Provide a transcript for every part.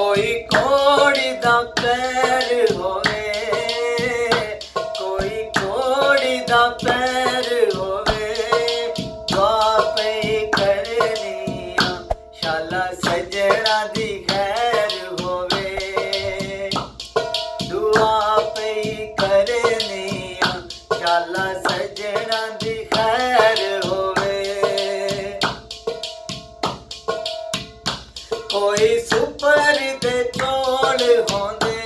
कोई कोड़ी दा पैर होवे, कोई कोड़ी दा पैर होवे, दुआ पे करनिया शाला सजना दी खैर होवे, दुआ पे करनिया शाला सजना दी खैर होवे। कोई सुपर दे चौल होंदे,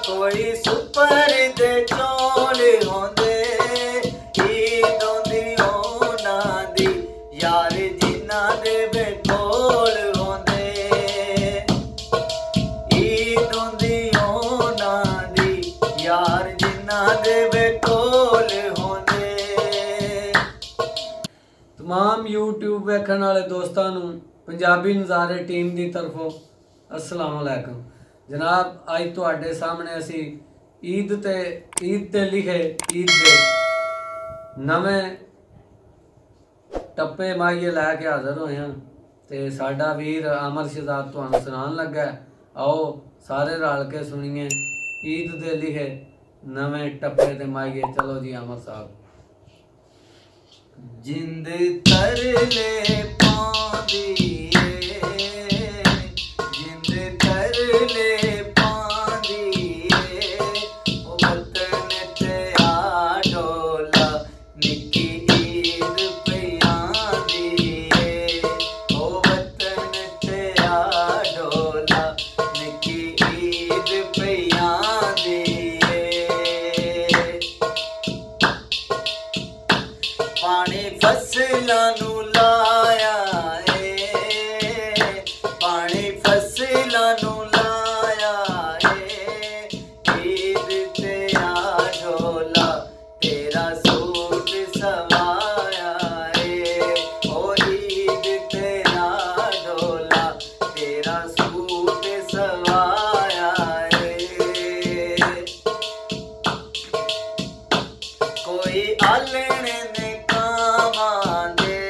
कोई सुपर दे चौल होंदे, ईद होंदी उन्हां दी यार जिन्हां दे बेकोल होंदे, ईद होंदी उन्हां दी यार जिन्हां दे बेकोल होंदे। तमाम यूट्यूब वेखण वाले दोस्तां नूं पंजाबी नज़ारे टीम की तरफों अस्सलाम वालेकुम जनाब। अज तुहाडे सामने असी ईद ते लिखे ईद दे नवें टप्पे माइए लैके हाज़र होए हैं ते साडा वीर अमर शहजाद तुहानूं सुनान लगा। आओ सारे रल के सुनिए ईद दे लिखे नवें टप्पे ते माइए। चलो जी अमर साहब। जिंद तरले पांदी, जिंद तरले पांदी, ओ वतन ते आ डोला निकी ईद पे आंदी, ओ वतन ते आ डोला निकी ईद पे आंदी। पानी फसलां नूं लाया है, पानी फसलां नूं लाया है, ईद ते आ ढोला तेरा सूट सवाया है, ओ ईद ते आ ढोला तेरा सूट सवाया है। कोई आलने ने कावांदे,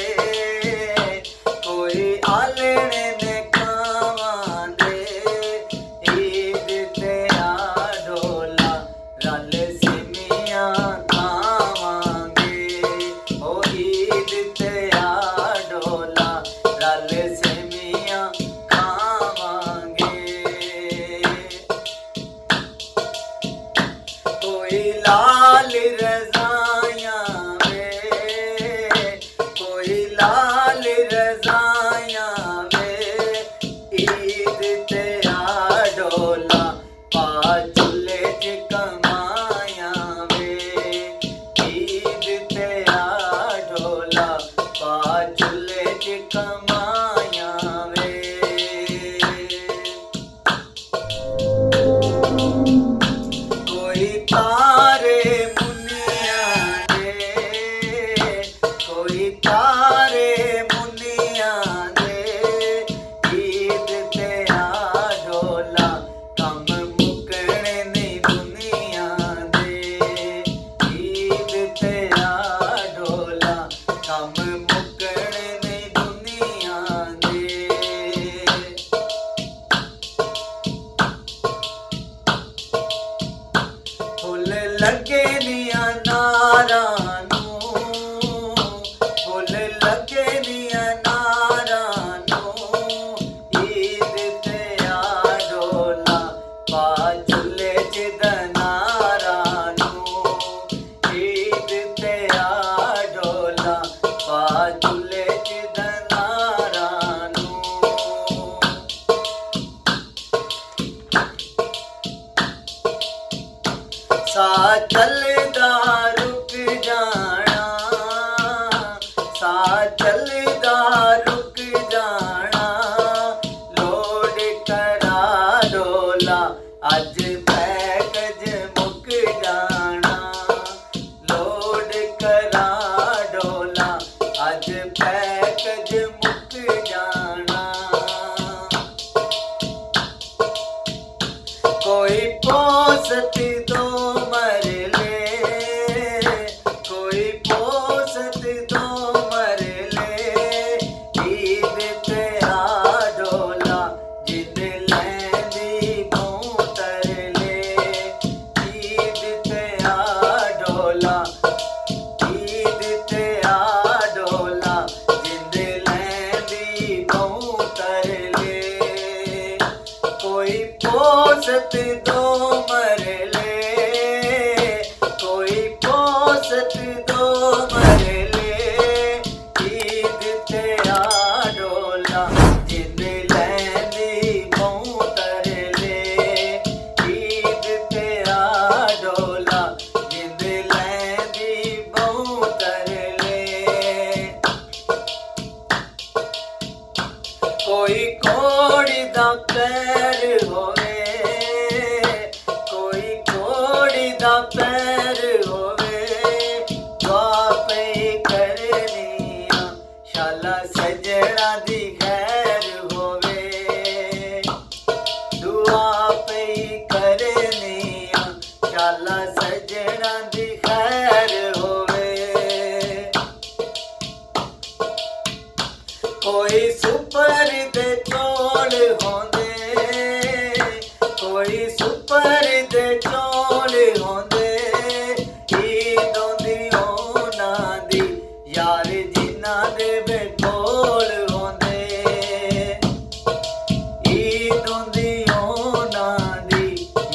कोई आलने ने कावांदे, ईद ते आ ढोला रल सिमियां खावांगे, ओ ईद ते आ ढोला रल सिमियां खावांगे। कोई लाल रज़ायां वे, कोई लाल रज़ायां वे, ईद ते आ ढोला पा चुल्हे च कमायां वे, ईद ते आ ढोला पा चुल्हे च कमायां वे। कोई तारे मुनिया दे, कोई तारे मुनिया दे, ईद ते आ ढोला कम मुकने नहीं दुनिया दे, ईद ते आ ढोला कम मुकने नहीं दुनिया पोसत दो मरले, कोई पोसत दो मरले, ईद ते आडोला जिंद लैंदी बहु तरले, ईद ते आडोला जिंद लैंदी बहु तरले। कोई कोड़ी दा पैर होवे, कोई कोड़ी दा पैर होवे, दुआ पे करनिया शाला सजना दी खैर होवे, दुआ पे करनिया शाला सजना दी खैर होवे। कोई सुपर दे चौल होंदे, कोई सुपर दे चौल होंदे, ईद होंदी ओना दी यार जिन्ना दे बेकोल होंदे, ईद होंदी ओना दी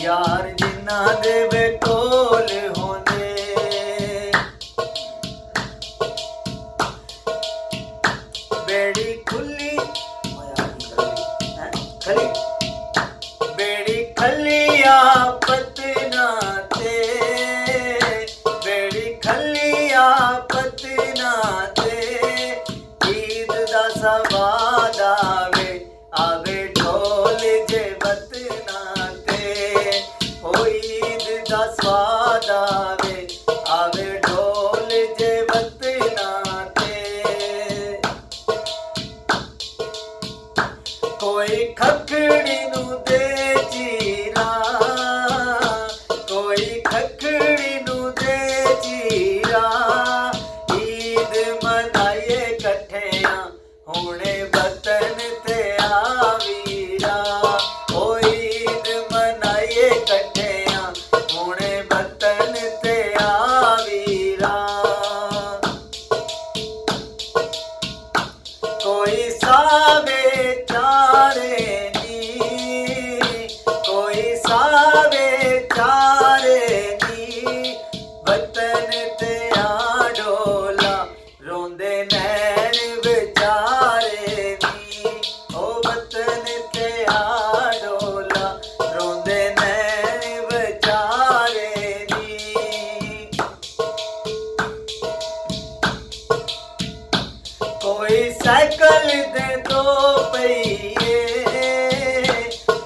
यार जिन्ना दे बेकोल होंदे। बेड़ी खुली खली, बेड़ी खलिया पतना ते, बेड़ी खलिया पतना ते, ईद दा सवाद आवे, आवे ढोल जे बतना ते, ओ ईद दा स्वाद आवे, आवे ढोल जे बतना ते। कोई खखड़ी नू दे चीरा, कोई खखड़ी नू दे चीरा, ईद मनाइए कट्ठियां हुणे वतन ते आवीरा, ओ ईद मनाइए कट्ठियां हुणे वतन ते आवीरा। कोई सावे चारे नी, कोई सावे चारे नी, वतन ते आडोला रोंदे नैन बेचारे नी, ओ वतन ते आडोला रोंदे नैन बेचारे नी। कोई साइकिल दे दो पहिए,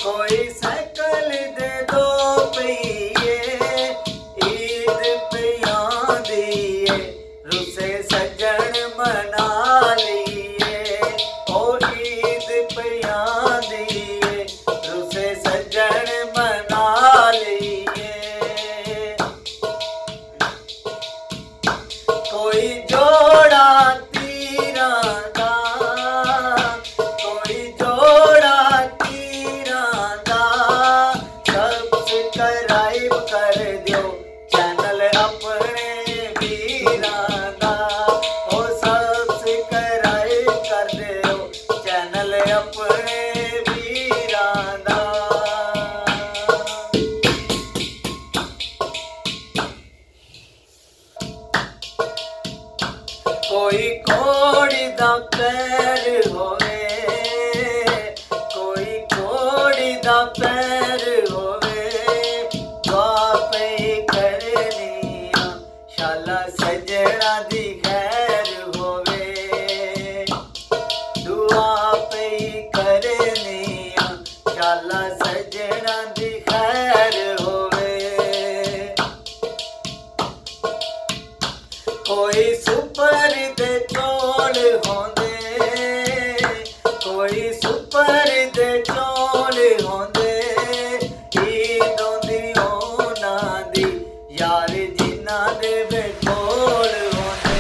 कोई साइकिल दे दो पहिए, ईद पियां दिए रुसे सजन मना लिए, ओ ईद पियां दिए रुसे सजन मना लिए। कोई जोड़ा तीरा दा, कोई जोड़ा तीरा दा, सब्सक्राइब कर दियो चैनल अपने वीरा दा, ओ सब्सक्राइब कर दियो चैनल अपने वीरा दा। कोई कोड़ी दा पैर होवे, कोई कोड़ी दा पैर होवे, दुआ पे करनिया शाला सजना दी खैर होवे, दुआ पे करनिया शाला सजना दी खैर होवे। कोई सुपर दे चौल होंदे, कोई सुपर दे चौल होंदे, ईद होंदी ओना दी यार जिन्ना दे बेकोल होंदे,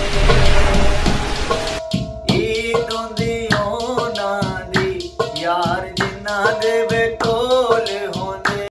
ईद होंदी ओना दी यार जिन्ना दे